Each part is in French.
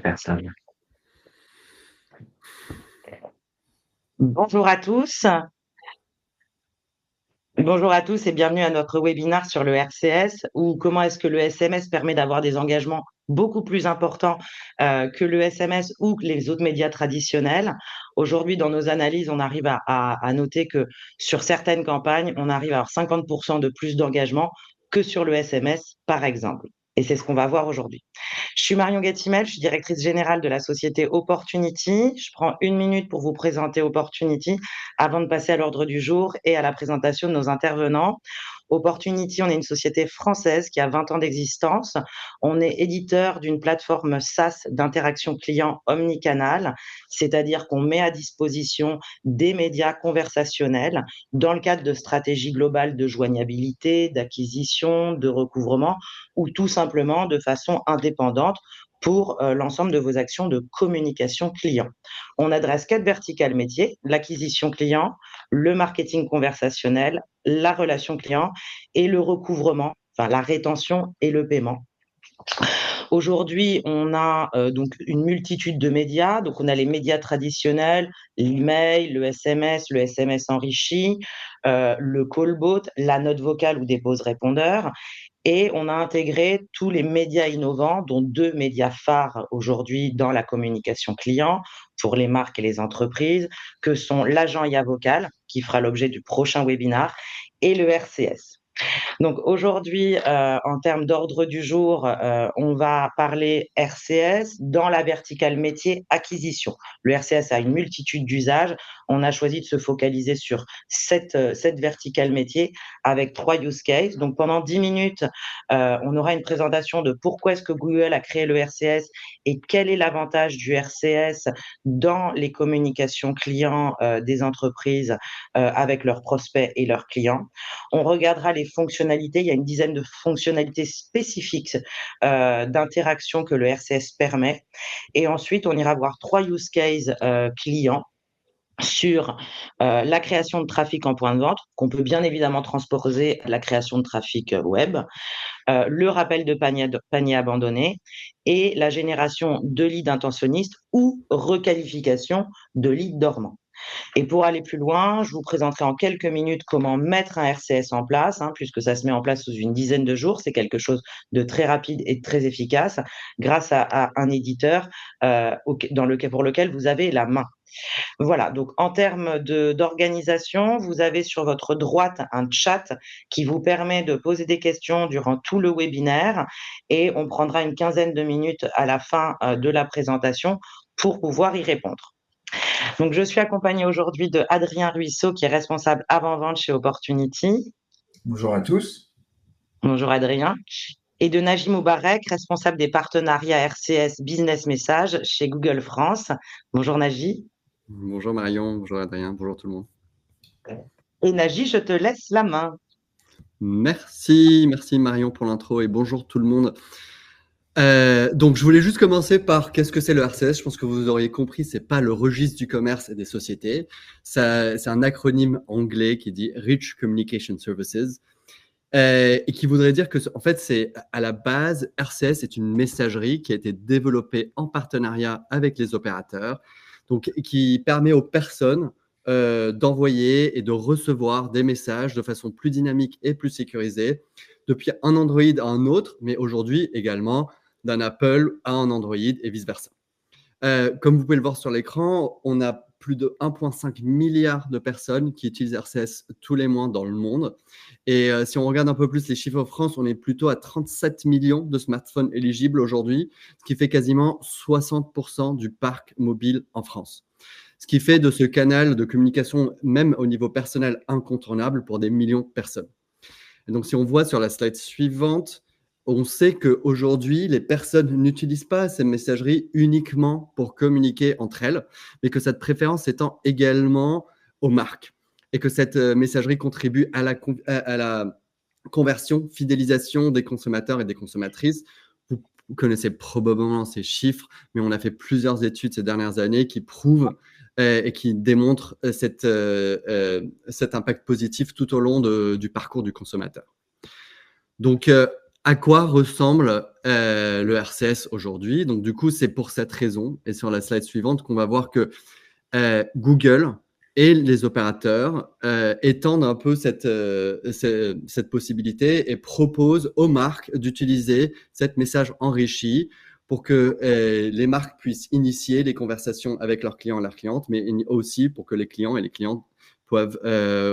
Personne. Bonjour à tous. Bonjour à tous et bienvenue à notre webinaire sur le RCS ou comment est-ce que le SMS permet d'avoir des engagements beaucoup plus importants que le SMS ou que les autres médias traditionnels. Aujourd'hui, dans nos analyses, on arrive à noter que sur certaines campagnes, on arrive à avoir 50% de plus d'engagement que sur le SMS, par exemple. Et c'est ce qu'on va voir aujourd'hui. Je suis Marion Gatimel, je suis directrice générale de la société Opportunity. Je prends 1 minute pour vous présenter Opportunity avant de passer à l'ordre du jour et à la présentation de nos intervenants. Opportunity, on est une société française qui a 20 ans d'existence. On est éditeur d'une plateforme SaaS d'interaction client omnicanal, c'est-à-dire qu'on met à disposition des médias conversationnels dans le cadre de stratégies globales de joignabilité, d'acquisition, de recouvrement ou tout simplement de façon indépendante pour l'ensemble de vos actions de communication client. On adresse 4 verticales métiers: l'acquisition client, le marketing conversationnel, la relation client et le recouvrement, enfin la rétention et le paiement. Aujourd'hui, on a donc une multitude de médias. Donc, on a les médias traditionnels, l'email, le SMS enrichi, le callbot, la note vocale ou des pauses répondeurs. Et on a intégré tous les médias innovants, dont 2 médias phares aujourd'hui dans la communication client pour les marques et les entreprises, que sont l'agent IA vocal, qui fera l'objet du prochain webinaire, et le RCS. Donc aujourd'hui, en termes d'ordre du jour, on va parler RCS dans la verticale métier acquisition. Le RCS a une multitude d'usages. On a choisi de se focaliser sur cette verticale métier avec 3 use cases. Donc pendant 10 minutes, on aura une présentation de pourquoi est-ce que Google a créé le RCS et quel est l'avantage du RCS dans les communications clients, des entreprises, avec leurs prospects et leurs clients. On regardera les fonctionnalités. Il y a une dizaine de fonctionnalités spécifiques d'interaction que le RCS permet. Et ensuite, on ira voir 3 use cases clients sur la création de trafic en point de vente, qu'on peut bien évidemment transposer à la création de trafic web, le rappel de panier abandonné et la génération de leads intentionnistes ou requalification de leads dormants. Et pour aller plus loin, je vous présenterai en quelques minutes comment mettre un RCS en place, puisque ça se met en place sous une dizaine de jours. C'est quelque chose de très rapide et de très efficace grâce à un éditeur pour lequel vous avez la main. Voilà, donc en termes d'organisation, vous avez sur votre droite un chat qui vous permet de poser des questions durant tout le webinaire et on prendra une quinzaine de minutes à la fin de la présentation pour pouvoir y répondre. Donc, je suis accompagnée aujourd'hui de Adrien Ruisseau, qui est responsable avant-vente chez Opportunity. Bonjour à tous. Bonjour Adrien. Et de Naji Moubarek, responsable des partenariats RCS Business Message chez Google France. Bonjour Naji. Bonjour Marion, bonjour Adrien, bonjour tout le monde. Et Naji, je te laisse la main. Merci Marion pour l'intro et bonjour tout le monde. Donc je voulais juste commencer par qu'est-ce que c'est le RCS. Je pense que vous auriez compris, c'est pas le registre du commerce et des sociétés. C'est un acronyme anglais qui dit Rich Communication Services et qui voudrait dire que en fait c'est à la base RCS est une messagerie qui a été développée en partenariat avec les opérateurs, donc qui permet aux personnes d'envoyer et de recevoir des messages de façon plus dynamique et plus sécurisée depuis un Android à un autre, mais aujourd'hui également d'un Apple à un Android et vice-versa. Comme vous pouvez le voir sur l'écran, on a plus de 1,5 milliard de personnes qui utilisent RCS tous les mois dans le monde. Et si on regarde un peu plus les chiffres en France, on est plutôt à 37 millions de smartphones éligibles aujourd'hui, ce qui fait quasiment 60% du parc mobile en France. Ce qui fait de ce canal de communication, même au niveau personnel, incontournable pour des millions de personnes. Et donc, si on voit sur la slide suivante, on sait qu'aujourd'hui, les personnes n'utilisent pas ces messageries uniquement pour communiquer entre elles, mais que cette préférence s'étend également aux marques et que cette messagerie contribue à la conversion, fidélisation des consommateurs et des consommatrices. Vous connaissez probablement ces chiffres, mais on a fait plusieurs études ces dernières années qui prouvent et qui démontrent cet impact positif tout au long du parcours du consommateur. Donc, à quoi ressemble le RCS aujourd'hui. Donc, du coup, c'est pour cette raison, et sur la slide suivante, qu'on va voir que Google et les opérateurs étendent un peu cette possibilité et proposent aux marques d'utiliser cet message enrichi pour que les marques puissent initier les conversations avec leurs clients et leurs clientes, mais aussi pour que les clients et les clientes peuvent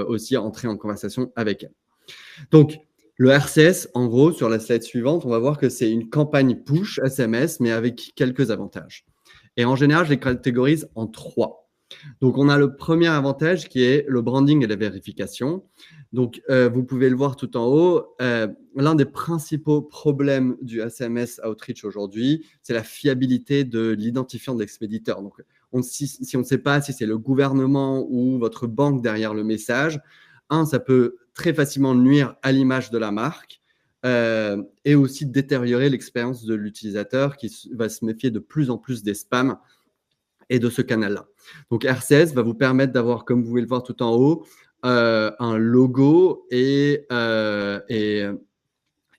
aussi entrer en conversation avec elles. Donc, le RCS, en gros, sur la slide suivante, on va voir que c'est une campagne push SMS, mais avec quelques avantages. Et en général, je les catégorise en 3. Donc, on a le premier avantage qui est le branding et la vérification. Donc, vous pouvez le voir tout en haut. L'un des principaux problèmes du SMS Outreach aujourd'hui, c'est la fiabilité de l'identifiant de l'expéditeur. Donc, si on ne sait pas si c'est le gouvernement ou votre banque derrière le message, ça peut très facilement nuire à l'image de la marque et aussi détériorer l'expérience de l'utilisateur qui va se méfier de plus en plus des spams et de ce canal-là. Donc, RCS va vous permettre d'avoir, comme vous pouvez le voir tout en haut, un logo et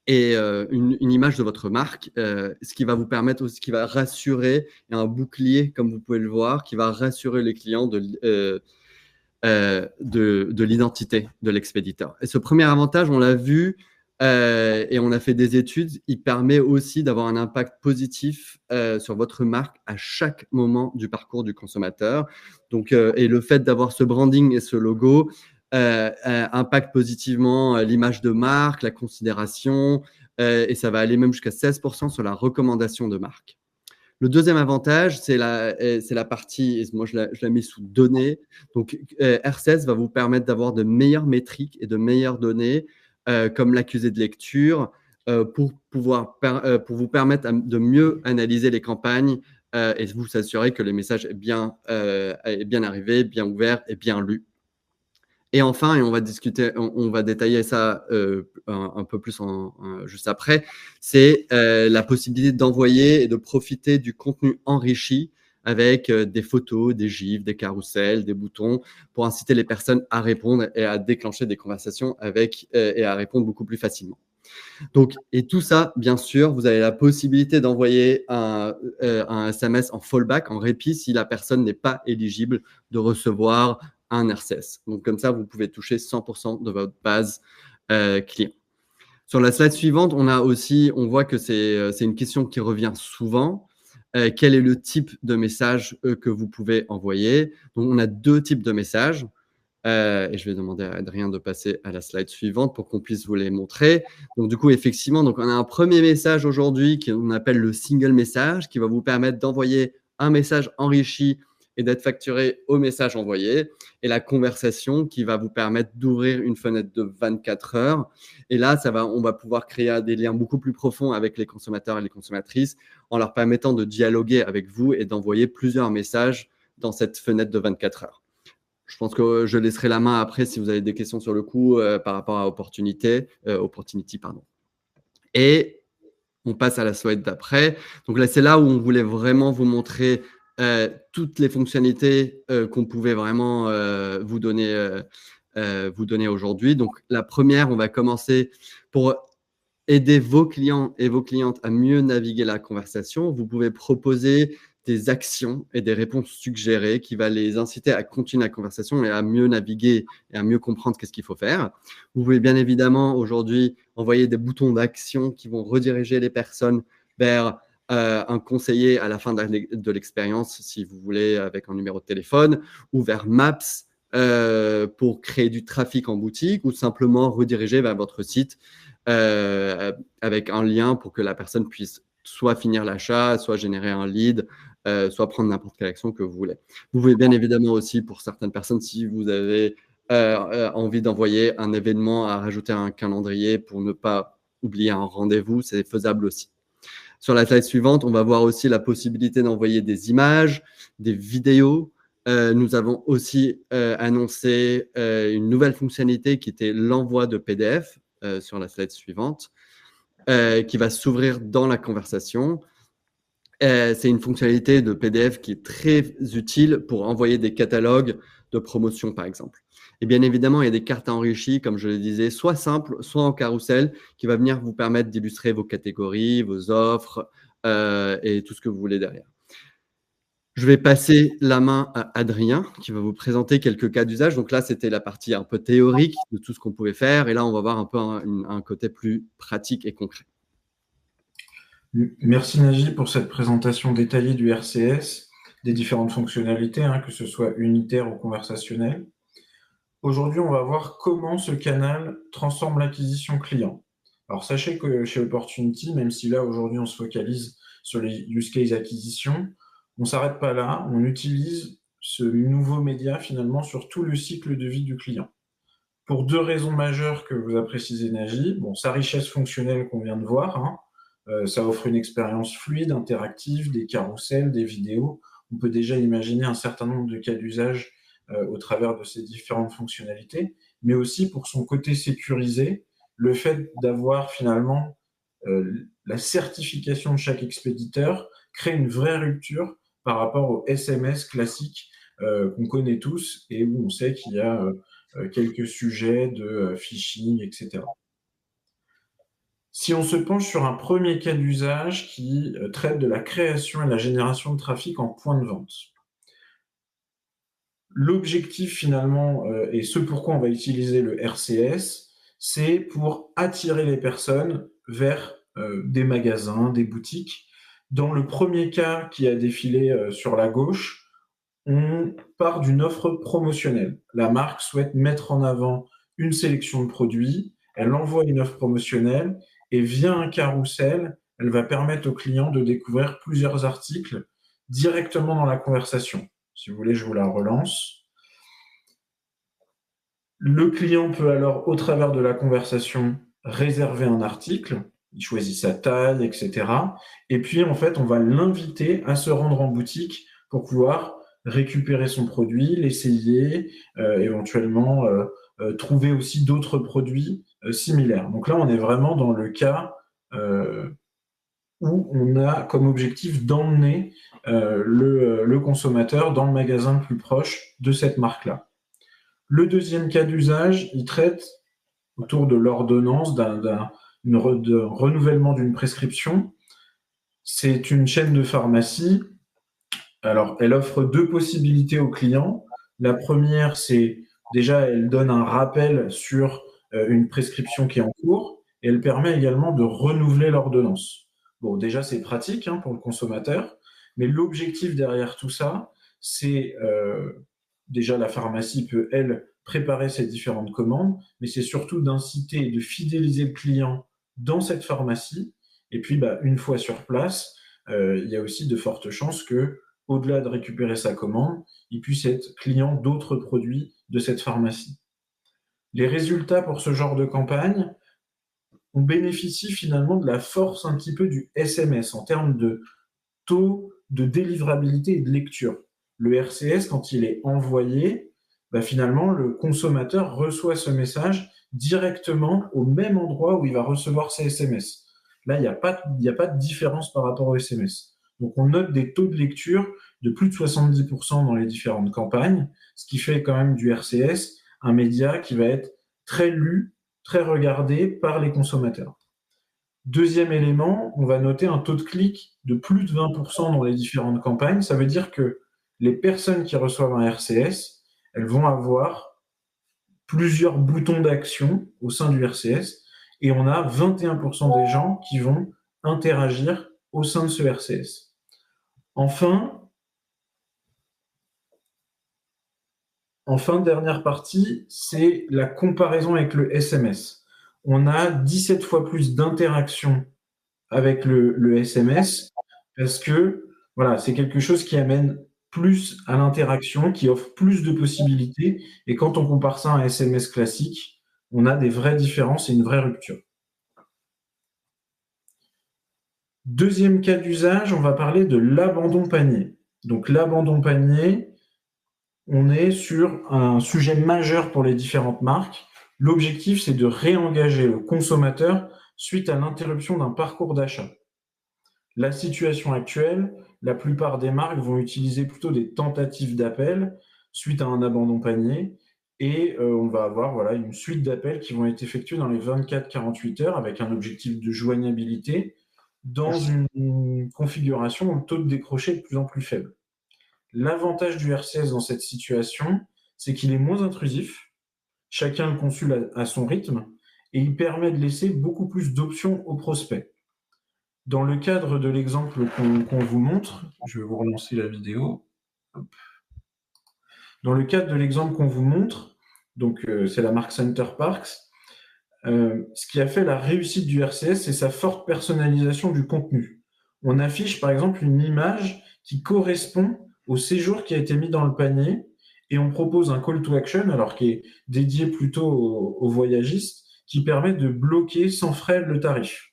une image de votre marque, ce qui va vous permettre aussi, qui va rassurer, et un bouclier, comme vous pouvez le voir, qui va rassurer les clients de l'identité de l'expéditeur. Et ce premier avantage, on l'a vu et on a fait des études, il permet aussi d'avoir un impact positif sur votre marque à chaque moment du parcours du consommateur. Donc, et le fait d'avoir ce branding et ce logo impacte positivement l'image de marque, la considération, et ça va aller même jusqu'à 16% sur la recommandation de marque. Le deuxième avantage, c'est la partie, moi je la mets sous données. Donc, RCS va vous permettre d'avoir de meilleures métriques et de meilleures données, comme l'accusé de lecture, pour vous permettre de mieux analyser les campagnes et vous assurer que le message est bien arrivé, bien ouvert et bien lu. Et enfin, et on va discuter, on va détailler ça un peu plus juste après, c'est la possibilité d'envoyer et de profiter du contenu enrichi avec des photos, des gifs, des carousels, des boutons, pour inciter les personnes à répondre et à déclencher des conversations et à répondre beaucoup plus facilement. Donc, et tout ça, bien sûr, vous avez la possibilité d'envoyer un SMS en fallback, en répit, si la personne n'est pas éligible de recevoir un RCS. Donc, comme ça, vous pouvez toucher 100% de votre base client. Sur la slide suivante, on voit que c'est une question qui revient souvent. Quel est le type de message que vous pouvez envoyer? Donc, on a 2 types de messages. Et je vais demander à Adrien de passer à la slide suivante pour qu'on puisse vous les montrer. Donc, du coup, effectivement, on a un premier message aujourd'hui qu'on appelle le single message, qui va vous permettre d'envoyer un message enrichi et d'être facturé au message envoyé, et la conversation qui va vous permettre d'ouvrir une fenêtre de 24 heures. Et là, on va pouvoir créer des liens beaucoup plus profonds avec les consommateurs et les consommatrices en leur permettant de dialoguer avec vous et d'envoyer plusieurs messages dans cette fenêtre de 24 heures. Je pense que je laisserai la main après si vous avez des questions sur le coup par rapport à Opportunity. Et on passe à la slide d'après. Donc là, c'est là où on voulait vraiment vous montrer toutes les fonctionnalités qu'on pouvait vraiment vous donner aujourd'hui. Donc la première, on va commencer pour aider vos clients et vos clientes à mieux naviguer la conversation. Vous pouvez proposer des actions et des réponses suggérées qui va les inciter à continuer la conversation et à mieux naviguer et à mieux comprendre qu'est-ce qu'il faut faire. Vous pouvez bien évidemment aujourd'hui envoyer des boutons d'action qui vont rediriger les personnes vers un conseiller à la fin de l'expérience, si vous voulez, avec un numéro de téléphone, ou vers Maps pour créer du trafic en boutique, ou simplement rediriger vers votre site avec un lien pour que la personne puisse soit finir l'achat, soit générer un lead, soit prendre n'importe quelle action que vous voulez. Vous pouvez bien évidemment aussi, pour certaines personnes, si vous avez envie d'envoyer un événement à rajouter à un calendrier pour ne pas oublier un rendez-vous, c'est faisable aussi. Sur la slide suivante, on va voir aussi la possibilité d'envoyer des images, des vidéos. Nous avons aussi annoncé une nouvelle fonctionnalité qui était l'envoi de PDF sur la slide suivante, qui va s'ouvrir dans la conversation. C'est une fonctionnalité de PDF qui est très utile pour envoyer des catalogues de promotion, par exemple. Et bien évidemment, il y a des cartes enrichies, comme je le disais, soit simples, soit en carrousel, qui va venir vous permettre d'illustrer vos catégories, vos offres et tout ce que vous voulez derrière. Je vais passer la main à Adrien, qui va vous présenter quelques cas d'usage. Donc là, c'était la partie un peu théorique de tout ce qu'on pouvait faire. Et là, on va voir un peu un côté plus pratique et concret. Merci Nagy pour cette présentation détaillée du RCS, des différentes fonctionnalités, que ce soit unitaire ou conversationnel. Aujourd'hui, on va voir comment ce canal transforme l'acquisition client. Alors sachez que chez Opportunity, même si là aujourd'hui on se focalise sur les use case acquisition, on ne s'arrête pas là, on utilise ce nouveau média finalement sur tout le cycle de vie du client. Pour deux raisons majeures que vous a précisé Nagy. Bon, sa richesse fonctionnelle qu'on vient de voir, ça offre une expérience fluide, interactive, des carousels, des vidéos. On peut déjà imaginer un certain nombre de cas d'usage au travers de ces différentes fonctionnalités, mais aussi pour son côté sécurisé, le fait d'avoir finalement la certification de chaque expéditeur crée une vraie rupture par rapport au SMS classique qu'on connaît tous et où on sait qu'il y a quelques sujets de phishing, etc. Si on se penche sur un premier cas d'usage qui traite de la création et de la génération de trafic en point de vente. L'objectif finalement, et ce pourquoi on va utiliser le RCS, c'est pour attirer les personnes vers des magasins, des boutiques. Dans le premier cas qui a défilé sur la gauche, on part d'une offre promotionnelle. La marque souhaite mettre en avant une sélection de produits, elle envoie une offre promotionnelle et via un carrousel, elle va permettre au client de découvrir plusieurs articles directement dans la conversation. Si vous voulez, je vous la relance. Le client peut alors, au travers de la conversation, réserver un article, il choisit sa taille, etc. Et puis, en fait, on va l'inviter à se rendre en boutique pour pouvoir récupérer son produit, l'essayer, éventuellement trouver aussi d'autres produits similaires. Donc là, on est vraiment dans le cas où on a comme objectif d'emmener le consommateur dans le magasin le plus proche de cette marque-là. Le deuxième cas d'usage, il traite autour de l'ordonnance, d'un renouvellement d'une prescription. C'est une chaîne de pharmacie. Alors, elle offre deux possibilités aux clients. La première, c'est déjà, elle donne un rappel sur une prescription qui est en cours et elle permet également de renouveler l'ordonnance. Bon, déjà, c'est pratique pour le consommateur, mais l'objectif derrière tout ça, c'est déjà la pharmacie peut, elle, préparer ses différentes commandes, mais c'est surtout d'inciter et de fidéliser le client dans cette pharmacie. Et puis, une fois sur place, il y a aussi de fortes chances que, au-delà de récupérer sa commande, il puisse être client d'autres produits de cette pharmacie. Les résultats pour ce genre de campagne, on bénéficie finalement de la force un petit peu du SMS en termes de taux de délivrabilité et de lecture. Le RCS, quand il est envoyé, finalement, le consommateur reçoit ce message directement au même endroit où il va recevoir ses SMS. Là, il n'y a pas de différence par rapport au SMS. Donc, on note des taux de lecture de plus de 70% dans les différentes campagnes, ce qui fait quand même du RCS un média qui va être très lu, très regardé par les consommateurs. Deuxième élément, on va noter un taux de clic de plus de 20% dans les différentes campagnes. Ça veut dire que les personnes qui reçoivent un RCS, elles vont avoir plusieurs boutons d'action au sein du RCS et on a 21% des gens qui vont interagir au sein de ce RCS. Enfin, dernière partie, c'est la comparaison avec le SMS. On a 17 fois plus d'interactions avec le SMS parce que voilà, c'est quelque chose qui amène plus à l'interaction, qui offre plus de possibilités. Et quand on compare ça à un SMS classique, on a des vraies différences et une vraie rupture. Deuxième cas d'usage, on va parler de l'abandon panier. Donc l'abandon panier, on est sur un sujet majeur pour les différentes marques. L'objectif, c'est de réengager le consommateur suite à l'interruption d'un parcours d'achat. La situation actuelle, la plupart des marques vont utiliser plutôt des tentatives d'appel suite à un abandon panier Et on va avoir une suite d'appels qui vont être effectués dans les 24-48 heures avec un objectif de joignabilité dans une configuration où le taux de décroché est de plus en plus faible. L'avantage du RCS dans cette situation, c'est qu'il est moins intrusif, chacun le consulte à son rythme, et il permet de laisser beaucoup plus d'options aux prospects. Dans le cadre de l'exemple qu'on vous montre, je vais vous relancer la vidéo. Hop. Dans le cadre de l'exemple qu'on vous montre, donc c'est la marque Center Parcs, ce qui a fait la réussite du RCS, c'est sa forte personnalisation du contenu. On affiche par exemple une image qui correspond au séjour qui a été mis dans le panier et on propose un call to action, alors qui est dédié plutôt aux voyagistes, qui permet de bloquer sans frais le tarif.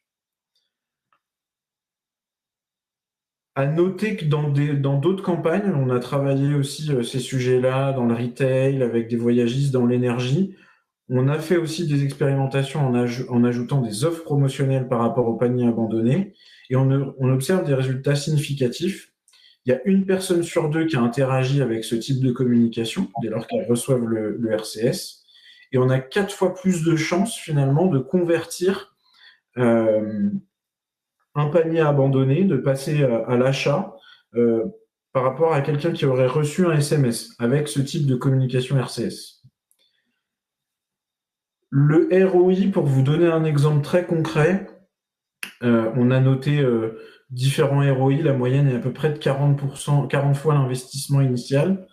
À noter que dans d'autres campagnes, on a travaillé aussi ces sujets-là, dans le retail, avec des voyagistes, dans l'énergie. On a fait aussi des expérimentations en ajoutant des offres promotionnelles par rapport au panier abandonné et on observe des résultats significatifs. Il y a 1 personne sur 2 qui a interagi avec ce type de communication dès lors qu'elles reçoivent le RCS et on a 4 fois plus de chances finalement de convertir un panier abandonné, de passer à l'achat par rapport à quelqu'un qui aurait reçu un SMS avec ce type de communication RCS. Le ROI, pour vous donner un exemple très concret, on a noté différents ROI, la moyenne est à peu près de 40%, 40 fois l'investissement initial.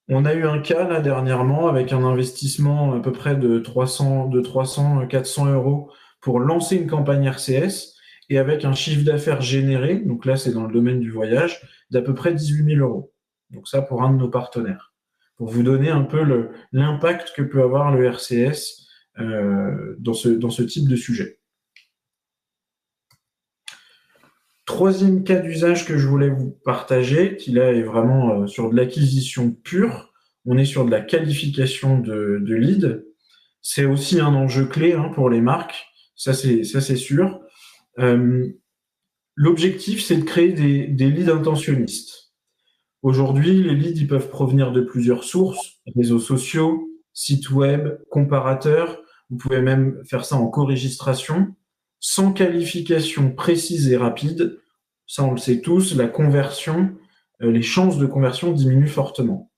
On a eu un cas là dernièrement avec un investissement à peu près de 300-400 euros pour lancer une campagne RCS et avec un chiffre d'affaires généré, donc là c'est dans le domaine du voyage, d'à peu près 18 000 euros. Donc ça pour un de nos partenaires. Pour vous donner un peu l'impact que peut avoir le RCS dans ce type de sujet. Troisième cas d'usage que je voulais vous partager, qui là est vraiment sur de l'acquisition pure, on est sur de la qualification de lead. C'est aussi un enjeu clé pour les marques, ça c'est sûr. L'objectif, c'est de créer des leads intentionnistes. Aujourd'hui, les leads ils peuvent provenir de plusieurs sources, réseaux sociaux, sites web, comparateurs. Vous pouvez même faire ça en co-registration. Sans qualification précise et rapide, ça on le sait tous, la conversion, les chances de conversion diminuent fortement.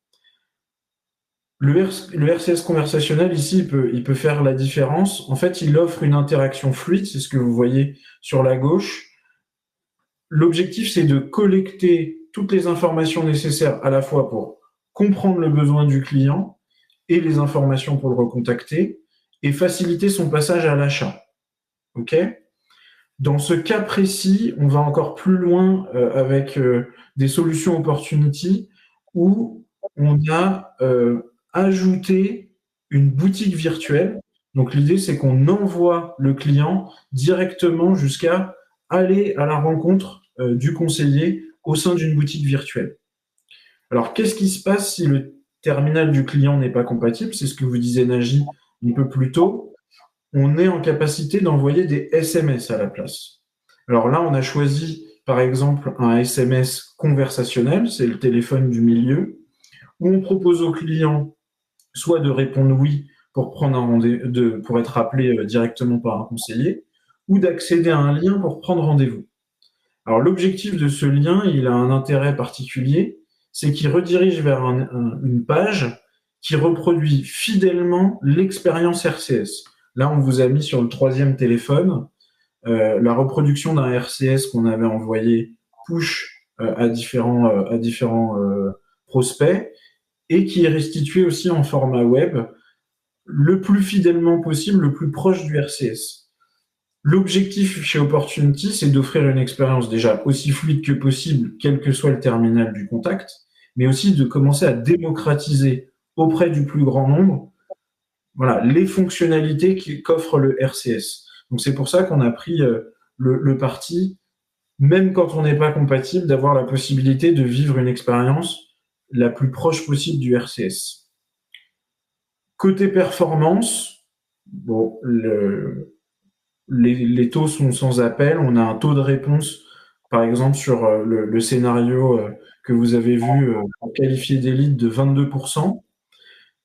Le RCS conversationnel, ici, il peut faire la différence. En fait, il offre une interaction fluide, c'est ce que vous voyez sur la gauche. L'objectif, c'est de collecter toutes les informations nécessaires à la fois pour comprendre le besoin du client et les informations pour le recontacter et faciliter son passage à l'achat. OK ? Dans ce cas précis, on va encore plus loin avec des solutions opportunity où on a ajouté une boutique virtuelle. Donc l'idée, c'est qu'on envoie le client directement jusqu'à aller à la rencontre du conseiller au sein d'une boutique virtuelle. Alors, qu'est-ce qui se passe si le terminal du client n'est pas compatible? C'est ce que vous disait Naji un peu plus tôt. On est en capacité d'envoyer des SMS à la place. Alors là, on a choisi, par exemple, un SMS conversationnel, c'est le téléphone du milieu, où on propose au client soit de répondre oui pour prendre un rendez-vous, pour être appelé directement par un conseiller, ou d'accéder à un lien pour prendre rendez-vous. Alors l'objectif de ce lien, il a un intérêt particulier, c'est qu'il redirige vers une page qui reproduit fidèlement l'expérience RCS. Là, on vous a mis sur le 3e téléphone la reproduction d'un RCS qu'on avait envoyé push à différents prospects et qui est restitué aussi en format web le plus fidèlement possible, le plus proche du RCS. L'objectif chez Opportunity, c'est d'offrir une expérience déjà aussi fluide que possible, quel que soit le terminal du contact, mais aussi de commencer à démocratiser auprès du plus grand nombre les fonctionnalités qu'offre le RCS. Donc c'est pour ça qu'on a pris le parti, même quand on n'est pas compatible, d'avoir la possibilité de vivre une expérience la plus proche possible du RCS. Côté performance, bon, les taux sont sans appel. On a un taux de réponse, par exemple, sur le scénario que vous avez vu pour qualifier des leads de 22%.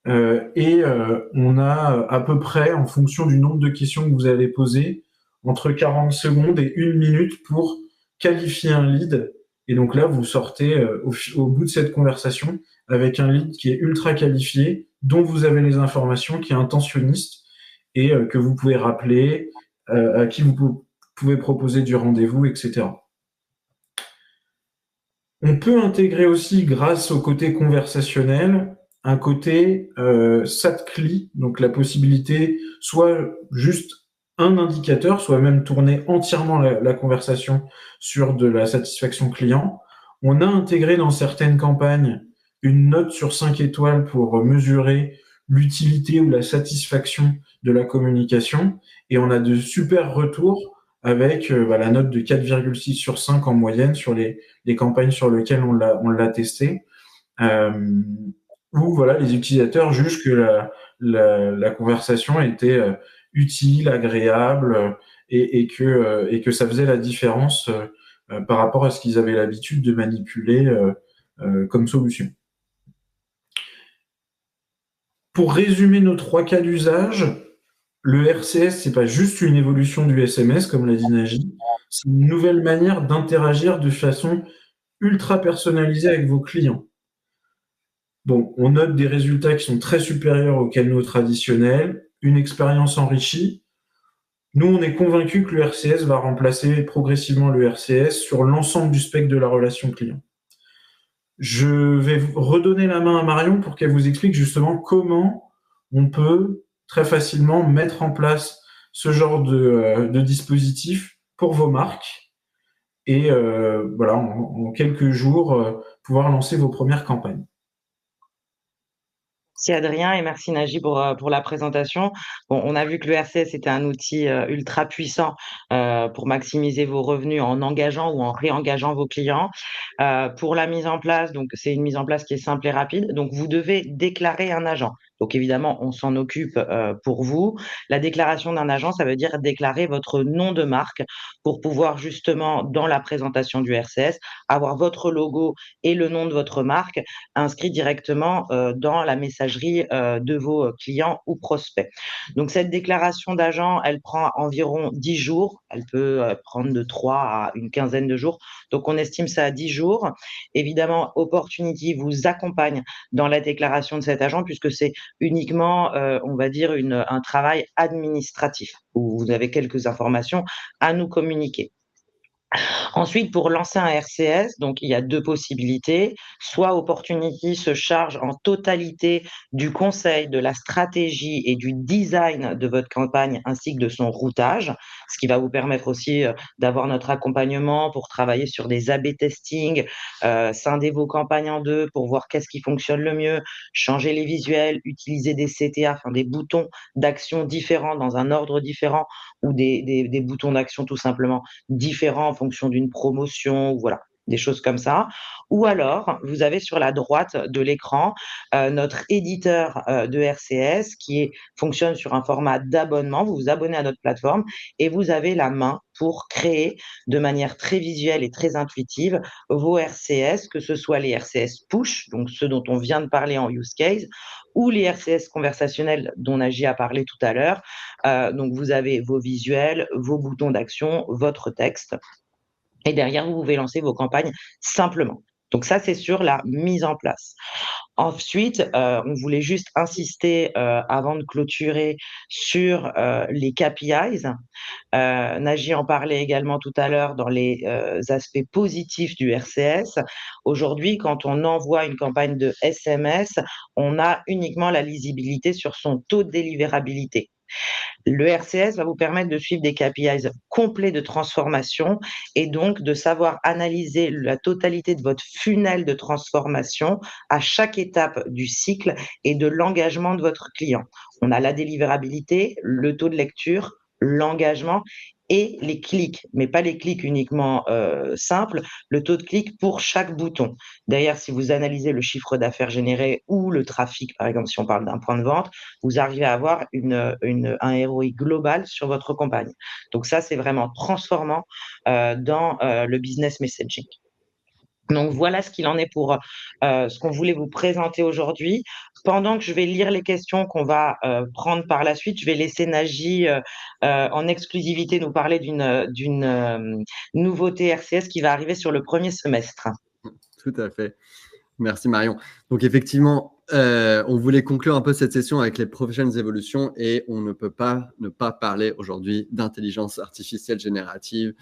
On a à peu près, en fonction du nombre de questions que vous allez poser, entre 40 secondes et 1 minute pour qualifier un lead. Et donc là, vous sortez au bout de cette conversation avec un lead qui est ultra qualifié, dont vous avez les informations, qui est intentionniste et que vous pouvez rappeler, à qui vous pouvez proposer du rendez-vous, etc. On peut intégrer aussi, grâce au côté conversationnel, un côté SAT-CLI, donc la possibilité soit juste un indicateur, soit même tourner entièrement la conversation sur de la satisfaction client. On a intégré dans certaines campagnes une note sur 5 étoiles pour mesurer l'utilité ou la satisfaction de la communication, et on a de super retours avec la note de 4,6 sur 5 en moyenne sur les campagnes sur lesquelles on l'a testé, où voilà, les utilisateurs jugent que la conversation était utile, agréable, et que ça faisait la différence par rapport à ce qu'ils avaient l'habitude de manipuler comme solution. Pour résumer nos 3 cas d'usage, le RCS, c'est pas juste une évolution du SMS, comme l'a dit Naji, c'est une nouvelle manière d'interagir de façon ultra personnalisée avec vos clients. Bon, on note des résultats qui sont très supérieurs aux canaux traditionnels, une expérience enrichie. Nous, on est convaincus que le RCS va remplacer progressivement le RCS sur l'ensemble du spectre de la relation client. Je vais redonner la main à Marion pour qu'elle vous explique justement comment on peut très facilement mettre en place ce genre de dispositif pour vos marques et voilà, en quelques jours, pouvoir lancer vos premières campagnes. Merci Adrien et merci Naji pour la présentation. Bon, on a vu que le RCS était un outil ultra puissant pour maximiser vos revenus en engageant ou en réengageant vos clients. Pour la mise en place, donc c'est une mise en place qui est simple et rapide. Donc vous devez déclarer un agent. Donc évidemment, on s'en occupe pour vous. La déclaration d'un agent, ça veut dire déclarer votre nom de marque pour pouvoir justement, dans la présentation du RCS, avoir votre logo et le nom de votre marque inscrit directement dans la messagerie de vos clients ou prospects. Donc cette déclaration d'agent, elle prend environ 10 jours. Elle peut prendre de 3 à une quinzaine de jours. Donc on estime ça à 10 jours. Évidemment, Opportunity vous accompagne dans la déclaration de cet agent puisque c'est uniquement, on va dire, un travail administratif où vous avez quelques informations à nous communiquer. Ensuite, pour lancer un RCS, donc il y a 2 possibilités. Soit Opportunity se charge en totalité du conseil, de la stratégie et du design de votre campagne, ainsi que de son routage, ce qui va vous permettre aussi d'avoir notre accompagnement pour travailler sur des A/B testing, scinder vos campagnes en 2 pour voir qu'est-ce qui fonctionne le mieux, changer les visuels, utiliser des CTA, enfin des boutons d'action différents dans un ordre différent ou des boutons d'action tout simplement différents en fonction d'une promotion ou voilà, des choses comme ça. Ou alors, vous avez sur la droite de l'écran notre éditeur de RCS fonctionne sur un format d'abonnement. Vous vous abonnez à notre plateforme et vous avez la main pour créer de manière très visuelle et très intuitive vos RCS, que ce soit les RCS push, donc ceux dont on vient de parler en use case, ou les RCS conversationnels dont Naji a parlé tout à l'heure. Donc vous avez vos visuels, vos boutons d'action, votre texte. Et derrière, vous pouvez lancer vos campagnes simplement. Donc ça, c'est sur la mise en place. Ensuite, on voulait juste insister avant de clôturer sur les KPIs. Naji en parlait également tout à l'heure dans les aspects positifs du RCS. Aujourd'hui, quand on envoie une campagne de SMS, on a uniquement la lisibilité sur son taux de délivrabilité. Le RCS va vous permettre de suivre des KPIs complets de transformation et donc de savoir analyser la totalité de votre funnel de transformation à chaque étape du cycle et de l'engagement de votre client. On a la délivrabilité, le taux de lecture, l'engagement et les clics, mais pas les clics uniquement simples, le taux de clic pour chaque bouton. D'ailleurs, si vous analysez le chiffre d'affaires généré ou le trafic, par exemple, si on parle d'un point de vente, vous arrivez à avoir un ROI global sur votre campagne. Donc ça, c'est vraiment transformant dans le business messaging. Donc voilà ce qu'il en est pour ce qu'on voulait vous présenter aujourd'hui. pendant que je vais lire les questions qu'on va prendre par la suite, je vais laisser Naji en exclusivité nous parler d'une nouveauté RCS qui va arriver sur le premier semestre. Tout à fait. Merci Marion. Donc effectivement, on voulait conclure un peu cette session avec les prochaines évolutions et on ne peut pas ne pas parler aujourd'hui d'intelligence artificielle générative.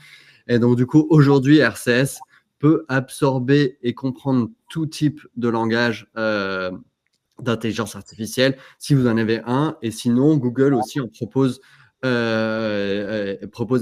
Et donc du coup, aujourd'hui, RCS peut absorber et comprendre tout type de langage d'intelligence artificielle si vous en avez un. Et sinon, Google aussi en propose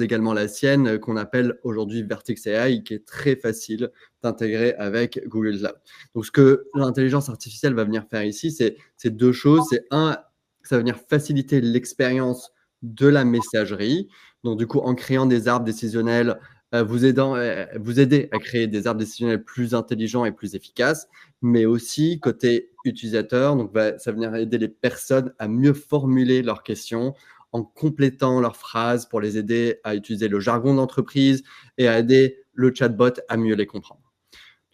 également la sienne qu'on appelle aujourd'hui Vertex AI, qui est très facile d'intégrer avec Google Cloud. Donc, ce que l'intelligence artificielle va venir faire ici, c'est deux choses. C'est un, ça va venir faciliter l'expérience de la messagerie. Donc, du coup, en créant des arbres décisionnels, vous aider à créer des arbres décisionnels plus intelligents et plus efficaces, mais aussi côté utilisateur. Donc, ça va venir aider les personnes à mieux formuler leurs questions en complétant leurs phrases pour les aider à utiliser le jargon d'entreprise et à aider le chatbot à mieux les comprendre.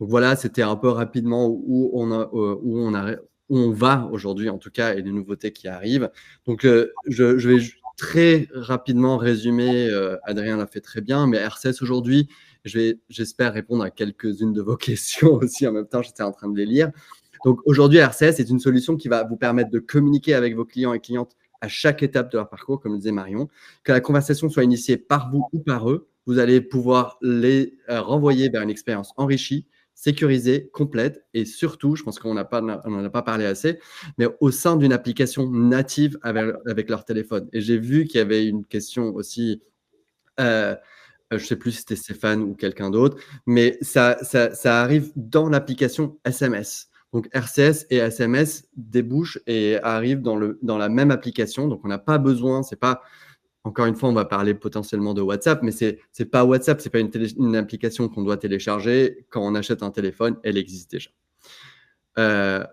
Donc voilà, c'était un peu rapidement où on va aujourd'hui en tout cas et les nouveautés qui arrivent. Donc je vais très rapidement résumer, Adrien l'a fait très bien, mais RCS aujourd'hui, j'espère répondre à quelques-unes de vos questions aussi en même temps, j'étais en train de les lire. Donc aujourd'hui, RCS est une solution qui va vous permettre de communiquer avec vos clients et clientes à chaque étape de leur parcours, comme le disait Marion, que la conversation soit initiée par vous ou par eux. Vous allez pouvoir les renvoyer vers une expérience enrichie, sécurisée, complète et surtout, je pense qu'on n'en a pas parlé assez, mais au sein d'une application native avec leur téléphone. Et j'ai vu qu'il y avait une question aussi, je ne sais plus si c'était Stéphane ou quelqu'un d'autre, mais ça arrive dans l'application SMS. Donc, RCS et SMS débouchent et arrivent dans la même application. Donc, on n'a pas besoin, c'est pas, encore une fois, on va parler potentiellement de WhatsApp, mais c'est pas WhatsApp, c'est pas une application qu'on doit télécharger. Quand on achète un téléphone, elle existe déjà.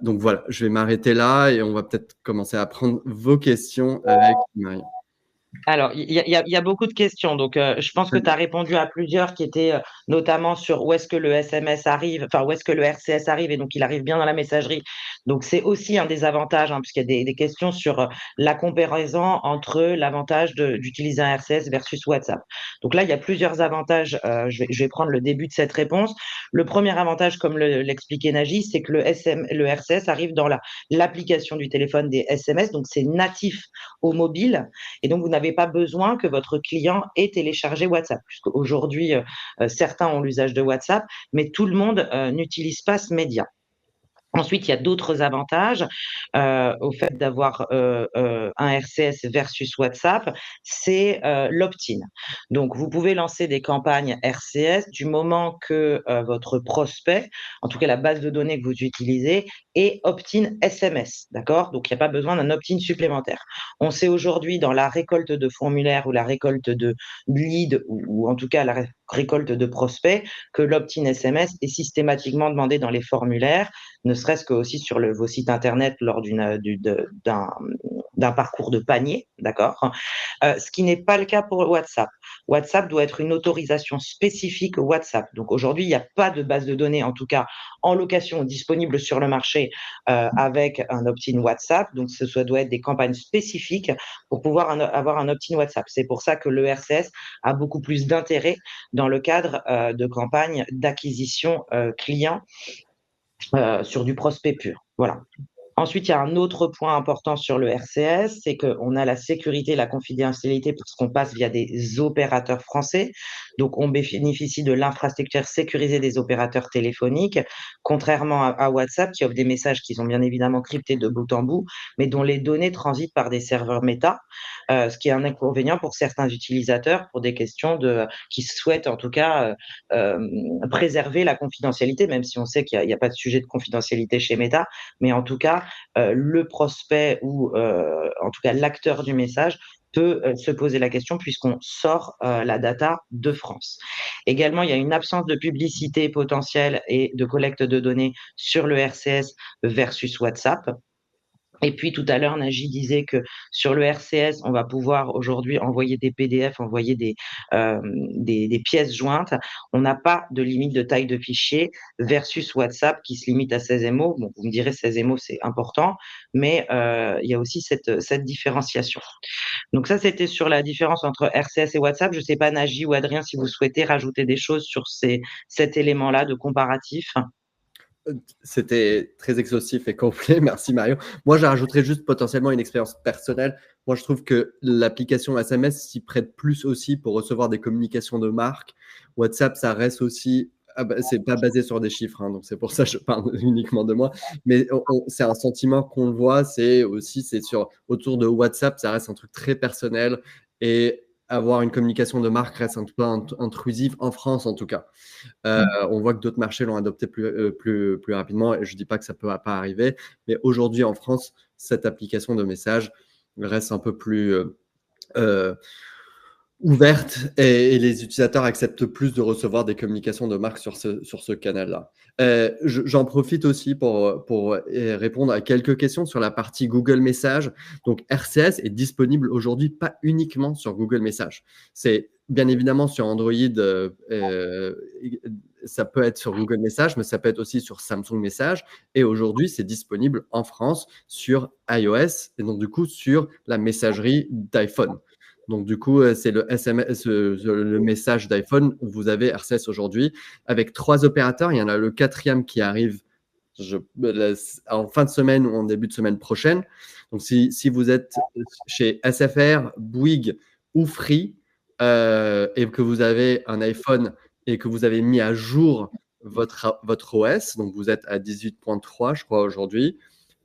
Donc voilà, je vais m'arrêter là et on va peut-être commencer à prendre vos questions avec Marion. Alors, il y a beaucoup de questions. Donc, je pense que tu as répondu à plusieurs qui étaient notamment sur où est-ce que le SMS arrive, enfin, où est-ce que le RCS arrive et donc il arrive bien dans la messagerie. Donc, c'est aussi un des avantages, puisqu'il y a des questions sur la comparaison entre l'avantage d'utiliser un RCS versus WhatsApp. Donc là, il y a plusieurs avantages. Je vais prendre le début de cette réponse. Le premier avantage, comme l'expliquait Naji, c'est que le RCS arrive dans l'application du téléphone des SMS. Donc, c'est natif au mobile. Et donc, vous n'avez pas besoin que votre client ait téléchargé WhatsApp, puisqu'aujourd'hui, certains ont l'usage de WhatsApp, mais tout le monde n'utilise pas ce média. Ensuite, il y a d'autres avantages au fait d'avoir un RCS versus WhatsApp, c'est l'opt-in. Donc, vous pouvez lancer des campagnes RCS du moment que votre prospect, en tout cas la base de données que vous utilisez, est opt-in SMS, d'accord? Donc, il n'y a pas besoin d'un opt-in supplémentaire. On sait aujourd'hui dans la récolte de formulaires ou la récolte de leads ou en tout cas la récolte de prospects que l'opt-in SMS est systématiquement demandé dans les formulaires, ne serait-ce que aussi sur vos sites internet lors d'un parcours de panier, d'accord? Ce qui n'est pas le cas pour WhatsApp. WhatsApp doit être une autorisation spécifique WhatsApp. Donc aujourd'hui, il n'y a pas de base de données, en tout cas en location disponible sur le marché avec un opt-in WhatsApp. Donc ce doit être des campagnes spécifiques pour pouvoir avoir un opt-in WhatsApp. C'est pour ça que le RCS a beaucoup plus d'intérêt dans le cadre de campagnes d'acquisition client sur du prospect pur. Voilà. Ensuite, il y a un autre point important sur le RCS, c'est qu'on a la sécurité et la confidentialité parce qu'on passe via des opérateurs français. Donc, on bénéficie de l'infrastructure sécurisée des opérateurs téléphoniques, contrairement à WhatsApp qui offre des messages qui sont bien évidemment cryptés de bout en bout, mais dont les données transitent par des serveurs méta, ce qui est un inconvénient pour certains utilisateurs pour des questions qui souhaitent en tout cas préserver la confidentialité, même si on sait qu'il n'y a pas de sujet de confidentialité chez Meta, mais en tout cas, le prospect ou en tout cas l'acteur du message peut se poser la question puisqu'on sort la data de France. Également, il y a une absence de publicité potentielle et de collecte de données sur le RCS versus WhatsApp. Et puis tout à l'heure, Nagy disait que sur le RCS, on va pouvoir aujourd'hui envoyer des PDF, envoyer des pièces jointes. On n'a pas de limite de taille de fichier versus WhatsApp qui se limite à 16 MO. Bon, vous me direz 16 MO, c'est important, mais il y a aussi cette différenciation. Donc ça, c'était sur la différence entre RCS et WhatsApp. Je ne sais pas, Nagy ou Adrien, si vous souhaitez rajouter des choses sur cet élément-là de comparatif. C'était très exhaustif et complet. Merci Mario. Moi, je rajouterais juste potentiellement une expérience personnelle. Moi, je trouve que l'application SMS s'y prête plus aussi pour recevoir des communications de marque. WhatsApp, ça reste aussi. C'est pas basé sur des chiffres, hein, donc c'est pour ça que je parle uniquement de moi. Mais c'est un sentiment qu'on le voit. C'est sur autour de WhatsApp, ça reste un truc très personnel et avoir une communication de marque reste un peu intrusive en France en tout cas. On voit que d'autres marchés l'ont adopté plus rapidement et je ne dis pas que ça ne peut pas arriver, mais aujourd'hui en France, cette application de message reste un peu plus ouverte et les utilisateurs acceptent plus de recevoir des communications de marque sur ce canal-là. J'en profite aussi pour répondre à quelques questions sur la partie Google Messages. Donc, RCS est disponible aujourd'hui pas uniquement sur Google Messages. C'est bien évidemment sur Android, ça peut être sur Google Messages, mais ça peut être aussi sur Samsung Messages. Et aujourd'hui, c'est disponible en France sur iOS et donc du coup sur la messagerie d'iPhone. Donc, du coup, c'est le SMS, le message d'iPhone. Vous avez RCS aujourd'hui avec 3 opérateurs. Il y en a le 4e qui arrive en fin de semaine ou en début de semaine prochaine. Donc, si vous êtes chez SFR, Bouygues ou Free et que vous avez un iPhone et que vous avez mis à jour votre OS, donc vous êtes à 18.3, je crois, aujourd'hui,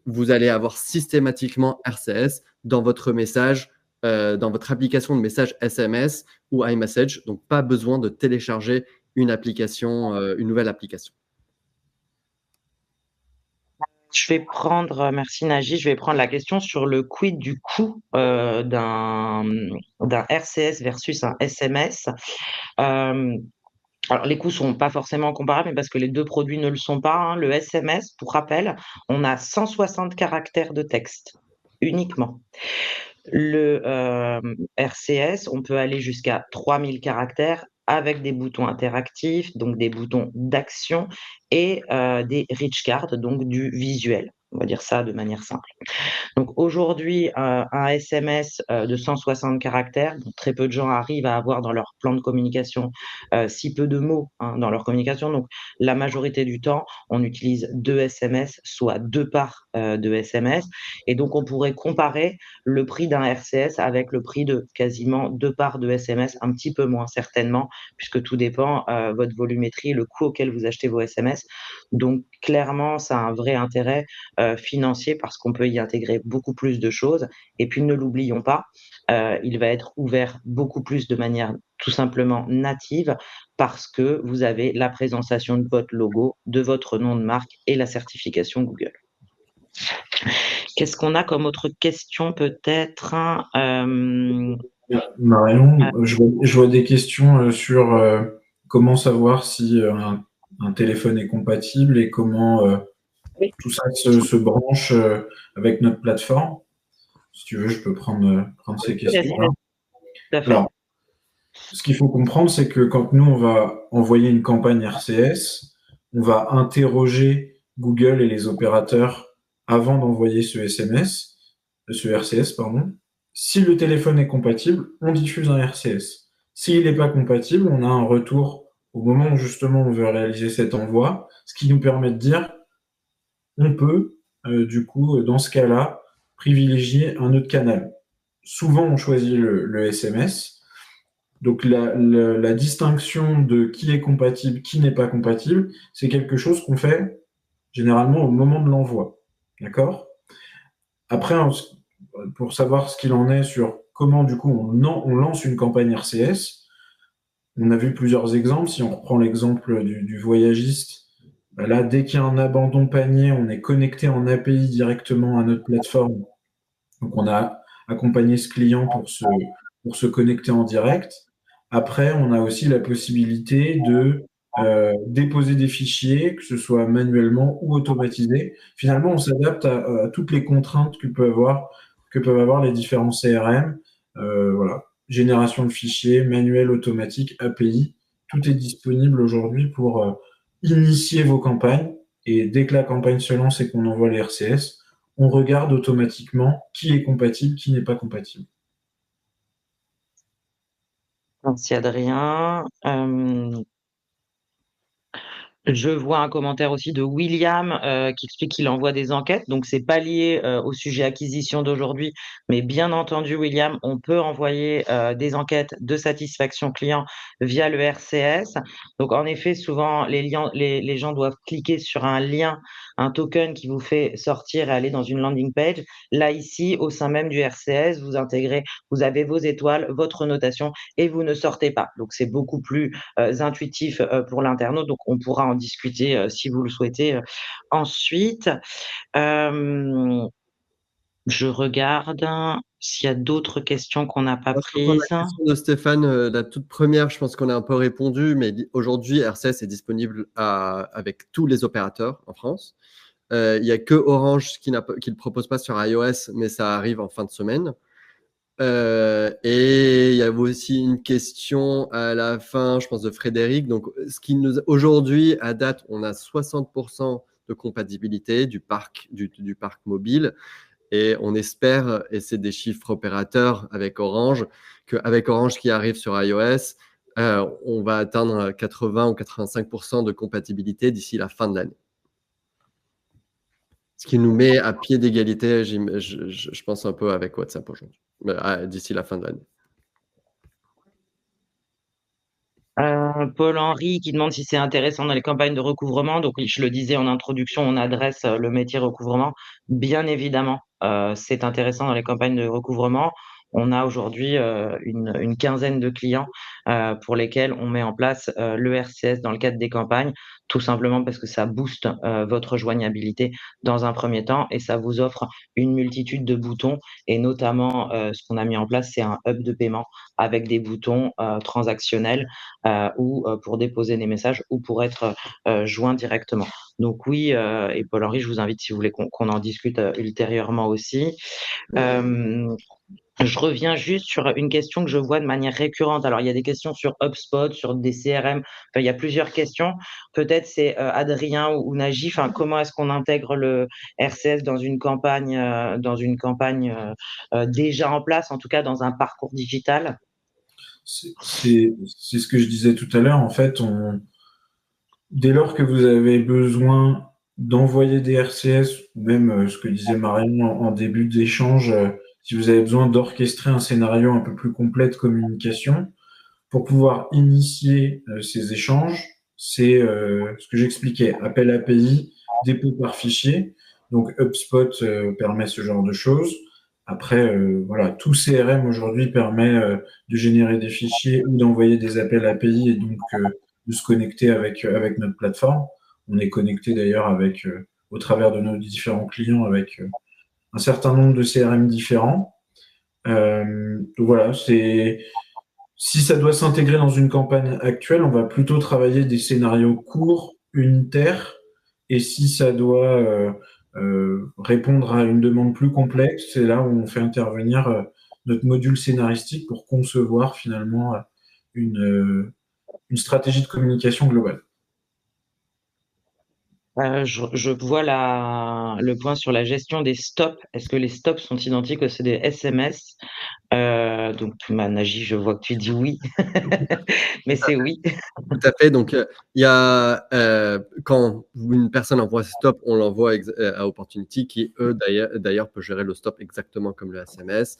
vous allez avoir systématiquement RCS dans votre message dans votre application de message SMS ou iMessage. Donc, pas besoin de télécharger une nouvelle application. Je vais prendre, merci Nagy, je vais prendre la question sur le quid du coût d'un RCS versus un SMS. Alors, les coûts sont pas forcément comparables, mais parce que les deux produits ne le sont pas, hein. Le SMS, pour rappel, on a 160 caractères de texte uniquement. Le RCS, on peut aller jusqu'à 3000 caractères avec des boutons interactifs, donc des boutons d'action et des rich cards, donc du visuel. On va dire ça de manière simple. Donc aujourd'hui, un SMS de 160 caractères, dont très peu de gens arrivent à avoir dans leur plan de communication si peu de mots dans leur communication. Donc la majorité du temps, on utilise 2 SMS, soit 2 parts de SMS. Et donc on pourrait comparer le prix d'un RCS avec le prix de quasiment 2 parts de SMS, un petit peu moins certainement, puisque tout dépend votre volumétrie, le coût auquel vous achetez vos SMS. Donc clairement, ça a un vrai intérêt financier parce qu'on peut y intégrer beaucoup plus de choses. Et puis ne l'oublions pas, il va être ouvert beaucoup plus de manière tout simplement native parce que vous avez la présentation de votre logo, de votre nom de marque et la certification Google. Qu'est-ce qu'on a comme autre question peut-être Marion, je vois des questions sur comment savoir si un téléphone est compatible et comment Oui. tout ça se branche avec notre plateforme. Si tu veux, je peux prendre ces questions-là. Alors, ce qu'il faut comprendre, c'est que quand nous, on va envoyer une campagne RCS, on va interroger Google et les opérateurs avant d'envoyer ce RCS, pardon. Si le téléphone est compatible, on diffuse un RCS. S'il n'est pas compatible, on a un retour au moment où justement on veut réaliser cet envoi, ce qui nous permet de dire on peut, du coup, dans ce cas-là, privilégier un autre canal. Souvent, on choisit le SMS. Donc, la distinction de qui est compatible, qui n'est pas compatible, c'est quelque chose qu'on fait généralement au moment de l'envoi. D'accord ? Après, pour savoir ce qu'il en est sur comment, du coup, on lance une campagne RCS, on a vu plusieurs exemples. Si on reprend l'exemple du voyagiste, là, dès qu'il y a un abandon panier, on est connecté en API directement à notre plateforme. Donc, on a accompagné ce client pour se connecter en direct. Après, on a aussi la possibilité de déposer des fichiers, que ce soit manuellement ou automatisé. Finalement, on s'adapte à toutes les contraintes que peuvent avoir les différents CRM. Voilà. Génération de fichiers, manuel, automatique, API. Tout est disponible aujourd'hui pour initier vos campagnes. Et dès que la campagne se lance et qu'on envoie les RCS, on regarde automatiquement qui est compatible, qui n'est pas compatible. Merci Adrien. Je vois un commentaire aussi de William qui explique qu'il envoie des enquêtes. Donc, c'est pas lié au sujet acquisition d'aujourd'hui, mais bien entendu, William, on peut envoyer des enquêtes de satisfaction client via le RCS. Donc, en effet, souvent, les gens doivent cliquer sur un lien, un token qui vous fait sortir et aller dans une landing page. Là, ici, au sein même du RCS, vous avez vos étoiles, votre notation et vous ne sortez pas. Donc, c'est beaucoup plus intuitif pour l'internaute. Donc, on pourra en discuter si vous le souhaitez ensuite. Je regarde s'il y a d'autres questions qu'on n'a pas Moi, je reprends prises. la question de Stéphane, la toute première, je pense qu'on a un peu répondu, mais aujourd'hui, RCS est disponible avec tous les opérateurs en France. Il n'y a que Orange qui ne le propose pas sur iOS, mais ça arrive en fin de semaine. Et il y avait aussi une question à la fin, je pense, de Frédéric. Donc, aujourd'hui, à date, on a 60% de compatibilité du parc mobile. Et on espère, et c'est des chiffres opérateurs avec Orange, qu'avec Orange qui arrive sur iOS, on va atteindre 80 ou 85% de compatibilité d'ici la fin de l'année. Ce qui nous met à pied d'égalité, je pense, un peu avec WhatsApp aujourd'hui, d'ici la fin de l'année. Paul-Henri qui demande si c'est intéressant dans les campagnes de recouvrement. Donc, je le disais en introduction, on adresse le métier recouvrement. Bien évidemment, c'est intéressant dans les campagnes de recouvrement. On a aujourd'hui une quinzaine de clients pour lesquels on met en place le RCS dans le cadre des campagnes, tout simplement parce que ça booste votre joignabilité dans un premier temps et ça vous offre une multitude de boutons et notamment ce qu'on a mis en place, c'est un hub de paiement avec des boutons transactionnels ou pour déposer des messages ou pour être joint directement. Donc oui, et Paul-Henri, je vous invite si vous voulez qu'on en discute ultérieurement aussi. Je reviens juste sur une question que je vois de manière récurrente. Alors, il y a des questions sur HubSpot, sur des CRM. Enfin, il y a plusieurs questions. Peut-être c'est Adrien ou Naji. Enfin, comment est-ce qu'on intègre le RCS dans une campagne, déjà en place, en tout cas dans un parcours digital? C'est ce que je disais tout à l'heure. En fait, dès lors que vous avez besoin d'envoyer des RCS, ou même ce que disait Marion en début d'échange, si vous avez besoin d'orchestrer un scénario un peu plus complet de communication, pour pouvoir initier ces échanges, c'est ce que j'expliquais, appel API, dépôt par fichier. Donc HubSpot permet ce genre de choses. Après, voilà, tout CRM aujourd'hui permet de générer des fichiers ou d'envoyer des appels API et donc de se connecter avec notre plateforme. On est connecté d'ailleurs au travers de nos différents clients avec un certain nombre de CRM différents. Donc voilà, si ça doit s'intégrer dans une campagne actuelle, on va plutôt travailler des scénarios courts, unitaires, et si ça doit répondre à une demande plus complexe, c'est là où on fait intervenir notre module scénaristique pour concevoir finalement une stratégie de communication globale. Je vois le point sur la gestion des stops. Est-ce que les stops sont identiques aux des SMS? Donc, Naji, je vois que tu dis oui, mais c'est oui. Tout à fait. Donc, il y a quand une personne envoie stop, on l'envoie à Opportunity qui, eux, d'ailleurs, peut gérer le stop exactement comme le SMS.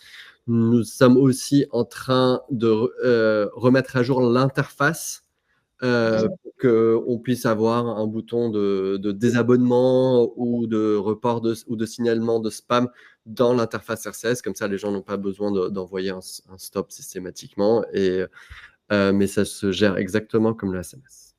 Nous sommes aussi en train de remettre à jour l'interface pour qu'on puisse avoir un bouton de désabonnement ou de report ou de signalement de spam dans l'interface RCS. Comme ça, les gens n'ont pas besoin d'envoyer un stop systématiquement. Mais ça se gère exactement comme le SMS.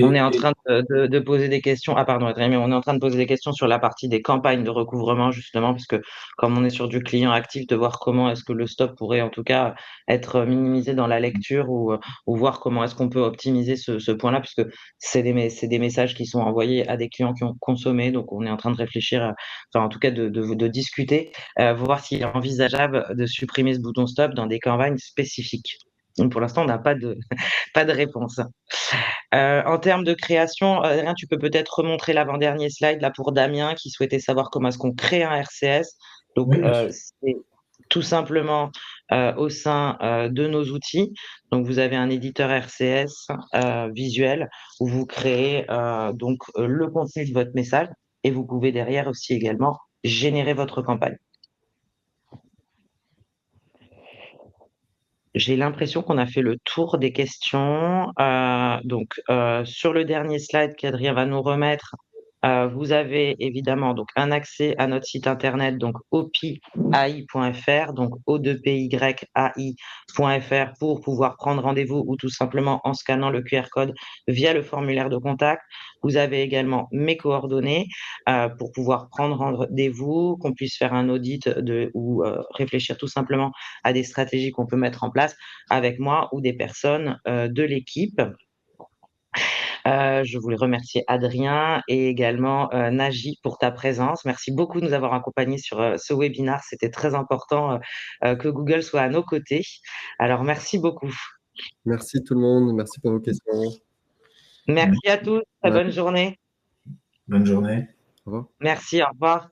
On est en train de poser des questions. Ah, pardon, Adrien, mais on est en train de poser des questions sur la partie des campagnes de recouvrement, justement, parce que comme on est sur du client actif, de voir comment est-ce que le stop pourrait en tout cas être minimisé dans la lecture ou voir comment est-ce qu'on peut optimiser ce point-là, puisque c'est des messages qui sont envoyés à des clients qui ont consommé. Donc, on est en train de réfléchir, enfin, en tout cas, de discuter, voir s'il est envisageable de supprimer ce bouton stop dans des campagnes spécifiques. Donc, pour l'instant, on n'a pas de, pas de réponse. En termes de création, Adrien, tu peux peut-être remontrer l'avant-dernier slide là pour Damien qui souhaitait savoir comment est-ce qu'on crée un RCS. Donc, Oui, bien sûr. c'est tout simplement au sein de nos outils. Donc, vous avez un éditeur RCS visuel où vous créez donc le contenu de votre message et vous pouvez derrière aussi également générer votre campagne. J'ai l'impression qu'on a fait le tour des questions. Donc, sur le dernier slide qu'Adrien va nous remettre, vous avez évidemment donc un accès à notre site internet, donc opiai.fr, donc o2pyai.fr pour pouvoir prendre rendez-vous ou tout simplement en scannant le QR code via le formulaire de contact. Vous avez également mes coordonnées pour pouvoir prendre rendez-vous, qu'on puisse faire un audit ou réfléchir tout simplement à des stratégies qu'on peut mettre en place avec moi ou des personnes de l'équipe. Je voulais remercier Adrien et également Naji pour ta présence. Merci beaucoup de nous avoir accompagnés sur ce webinaire. C'était très important que Google soit à nos côtés. Alors, merci beaucoup. Merci tout le monde. Merci pour vos questions. Merci à tous. Très bonne journée. Bonne journée. Au revoir. Merci, au revoir.